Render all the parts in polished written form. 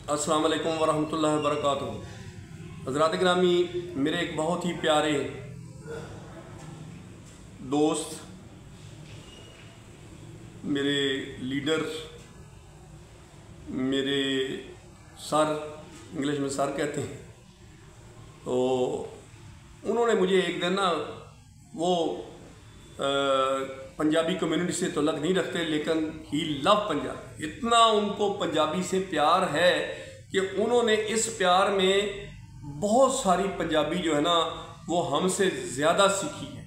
अस्सलाम वालेकुम वरहमतुल्लाहि वबरकातुहू। हज़रात ग्रामी, मेरे एक बहुत ही प्यारे दोस्त, मेरे लीडर, मेरे सर, इंग्लिश में सर कहते हैं, तो उन्होंने मुझे एक दिन ना वो पंजाबी कम्युनिटी से तो लग नहीं रखते, लेकिन ही लव पंजाबी, इतना उनको पंजाबी से प्यार है कि उन्होंने इस प्यार में बहुत सारी पंजाबी जो है ना वो हमसे ज़्यादा सीखी है।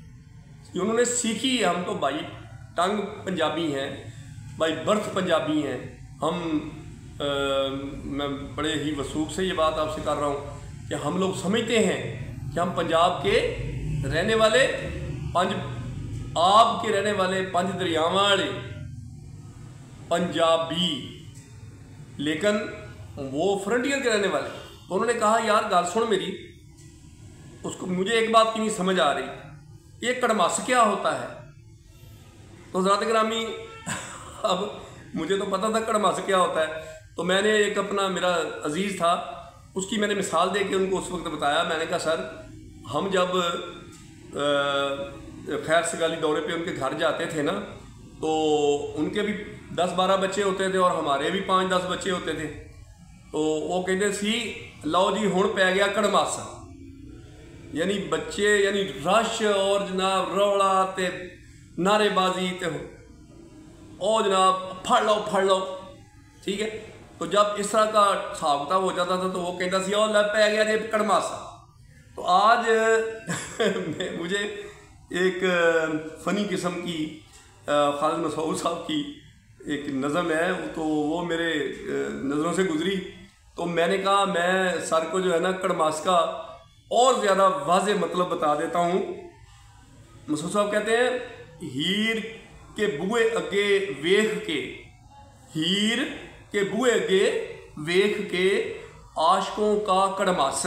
उन्होंने सीखी है, हम तो बाई टंग पंजाबी हैं, बाई बर्थ पंजाबी हैं हम। मैं बड़े ही वसूख से ये बात आपसे कर रहा हूँ कि हम लोग समझते हैं कि हम पंजाब के रहने वाले, आप के रहने वाले, पंज दरियावां वाले पंजाबी, लेकिन वो फ्रंटियर के रहने वाले। तो उन्होंने कहा यार गाल सुन मेरी, उसको मुझे एक बात की नहीं समझ आ रही, ये कड़मास क्या होता है। तो हज़रात ग्रामी, अब मुझे तो पता था कड़मास क्या होता है, तो मैंने एक अपना मेरा अजीज़ था, उसकी मैंने मिसाल दे के उनको उस वक्त बताया। मैंने कहा सर, हम जब खैर सगाली दौरे पे उनके घर जाते थे ना, तो उनके भी 10-12 बच्चे होते थे और हमारे भी 5-10 बच्चे होते थे। तो वो कहते सी लो जी हुण पै गया कड़मासा, यानी बच्चे, यानी रश और जनाब रौला ते नारेबाजी ते ओ जनाब फड़ लो, ठीक है। तो जब इस तरह का हिसाब किताब हो जाता था तो वो कहता सी लै पै गया जी कड़मासा। तो आज मुझे एक फ़नी किस्म की खालिद मसूद साहब की एक नज़म है, तो वो मेरे नज़रों से गुजरी, तो मैंने कहा मैं सर को जो है ना कड़मास का और ज़्यादा वाज़े मतलब बता देता हूँ। मसूद साहब कहते हैं, हीर के बूए अगे वेख के, हीर के बूए अगे वेख के आशकों का कड़मास,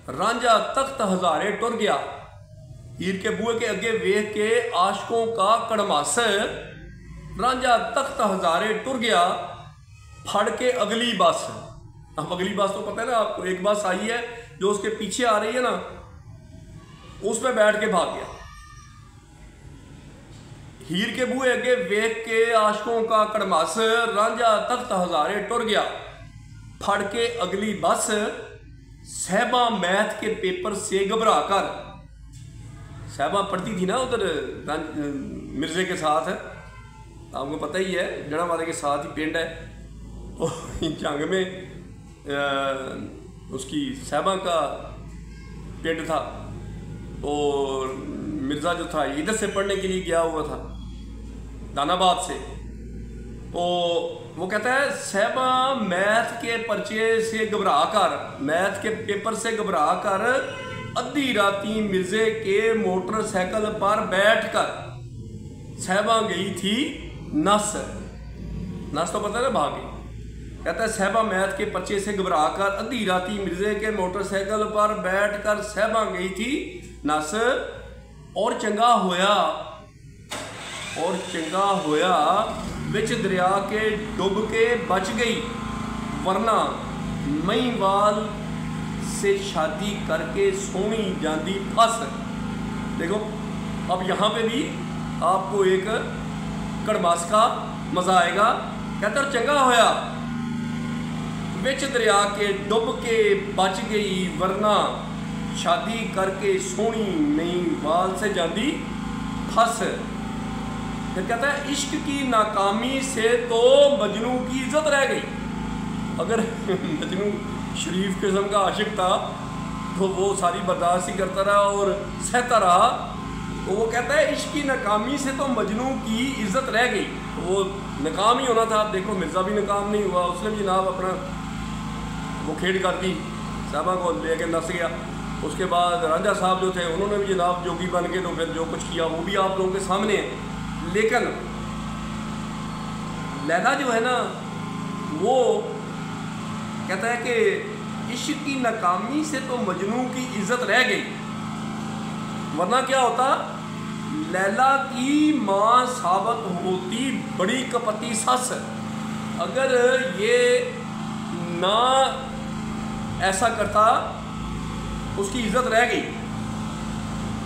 रांझा तख्त हज़ारे टुर गया। हीर के बूए के अगे वेख के आशकों का कड़मास, रांझा तख्त हज़ारे टुर गया, फड़ के अगली बस। अब अगली बस तो पता है ना आपको, एक बस आई है जो उसके पीछे आ रही है ना, उस पर बैठ के भाग गया। हीर के बूए अगे वेख के आशकों का कड़मास, रांझा तख्त हज़ारे टुर गया, फड़ के अगली बस, साहिबा मैथ के पेपर से घबरा कर। साहिबा पढ़ती थी ना उधर मिर्जे के साथ, आपको पता ही है, जड़ा वाले के साथ ही पिंड है। तो जंग में उसकी साहिबा का पिंड था, तो मिर्ज़ा जो था इधर से पढ़ने के लिए गया हुआ था, दानाबाद से। तो वो कहता है साहिबा मैथ के पर्चे से घबरा कर, मैथ के पेपर से घबरा कर, अद्धी राती मिर्जे के मोटरसाइकिल पर बैठकर साहिबा गई थी नस। नस तो पता है ना, भागी। कहता है साहिबा मैथ के पर्चे से घबरा कर, अद्धी राती मिर्जे के मोटरसाइकिल पर बैठकर साहिबा गई थी नस। और चंगा होया विच दरिया के डूब के बच गई, वरना महीवाल से शादी करके सोनी जाती फस। देखो, अब यहाँ पे भी आपको एक कड़मास का मजा आएगा। कहता चंगा होया विच दरिया के डूब के बच गई, वरना शादी करके सोनी महीवाल से जाती फस। फिर कहता है इश्क की नाकामी से तो मजनू की इज्जत रह गई। अगर मजनू शरीफ किस्म का आशिक था तो वो सारी बर्दाश्त ही करता रहा और सहता रहा। तो वो कहता है इश्क की नाकामी से तो मजनू की इज्जत रह गई। तो वो नाकाम ही होना था। आप देखो, मिर्ज़ा भी नाकाम नहीं हुआ, उसने भी जनाब अपना वो खेड़ कर दी, साहबा को लेके नस गया। उसके बाद रांझा साहब जो थे उन्होंने भी जनाब जोगी बन के तो फिर जो कुछ किया वो भी आप लोगों के सामने है। लेकिन लैला जो है ना, वो कहता है कि इश्क की नाकामी से तो मजनू की इज्जत रह गई, वरना क्या होता, लैला की माँ साबित होती बड़ी कपटी सस। اگر یہ نہ ایسا کرتا اس کی عزت رہ گئی،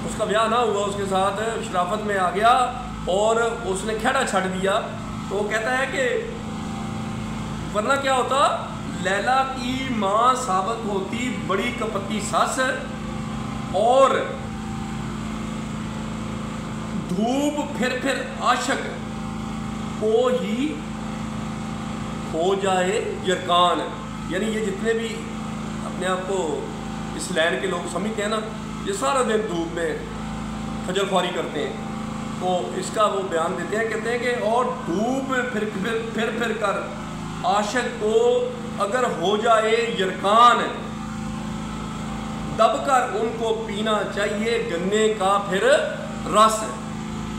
اس کا بیاہ نہ ہوا اس کے ساتھ، شرافت میں آ گیا اور اس نے کھیڑا چھڑ دیا، تو وہ کہتا ہے کہ ورنہ کیا ہوتا، لیلا کی ماں ثابت ہوتی بڑی کپتی ساس، اور دھوپ پھر عاشق کو ہی ہو جائے یرکان. یعنی یہ جتنے بھی اپنے آپ کو اس لائن کے لوگ سمجھتے ہیں نا، یہ سارا دن دھوپ میں خجل خواری کرتے ہیں، تو اس کا وہ بیان دیتے ہیں، کہتے ہیں کہ اور دھوپ پھر کر عاشق کو اگر ہو جائے یرکان، دب کر ان کو پینا چاہیے گنے کا پھر رس.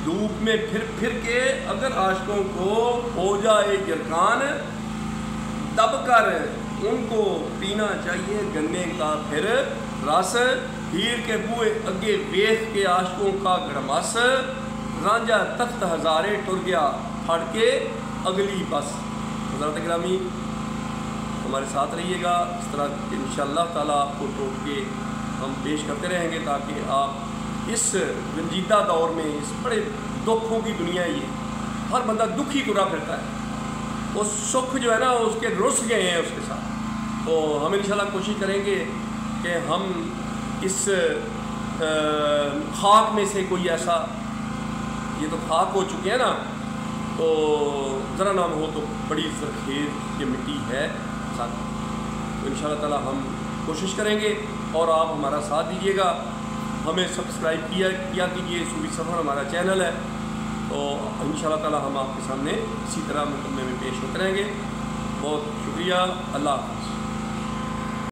دھوپ میں پھر کے اگر عاشقوں کو ہو جائے یرکان، دب کر ان کو پینا چاہیے گنے کا پھر رس. ہیر کے بوئے اگے ویخ کے عاشقوں کا گڑمس، رانجھا تخت ہزارے ٹر گیا پھڑ کے اگلی بس. حضرات گرامی ہمارے ساتھ رہیے گا، اس طرح انشاءاللہ تعالیٰ آپ کو ٹوک کے ہم پیش کرتے رہیں گے، تاکہ آپ اس رنجیدہ دور میں، اس بڑے دکھوں کی دنیا، یہ ہر بندہ دکھی ترا پھرتا ہے، وہ سکھ جو ہے نا اس کے رس گئے ہیں اس کے ساتھ. تو ہم انشاءاللہ کوشش کریں گے کہ ہم اس خاک میں سے کوئی ایسا، یہ تو خاک ہو چکے ہیں نا، تو ذرا نام ہو تو بڑی زرخیز یہ مٹی ہے ساتھ. تو انشاءاللہ تعالیٰ ہم کوشش کریں گے اور آپ ہمارا ساتھ دیجیے گا. ہمیں سبسکرائب کیا کیجیے، صوفی سفر ہمارا چینل ہے، تو انشاءاللہ تعالیٰ ہم آپ کے سامنے اسی طرح مقدمے میں پیش ہوتے رہیں گے. بہت شکریہ، اللہ حافظ.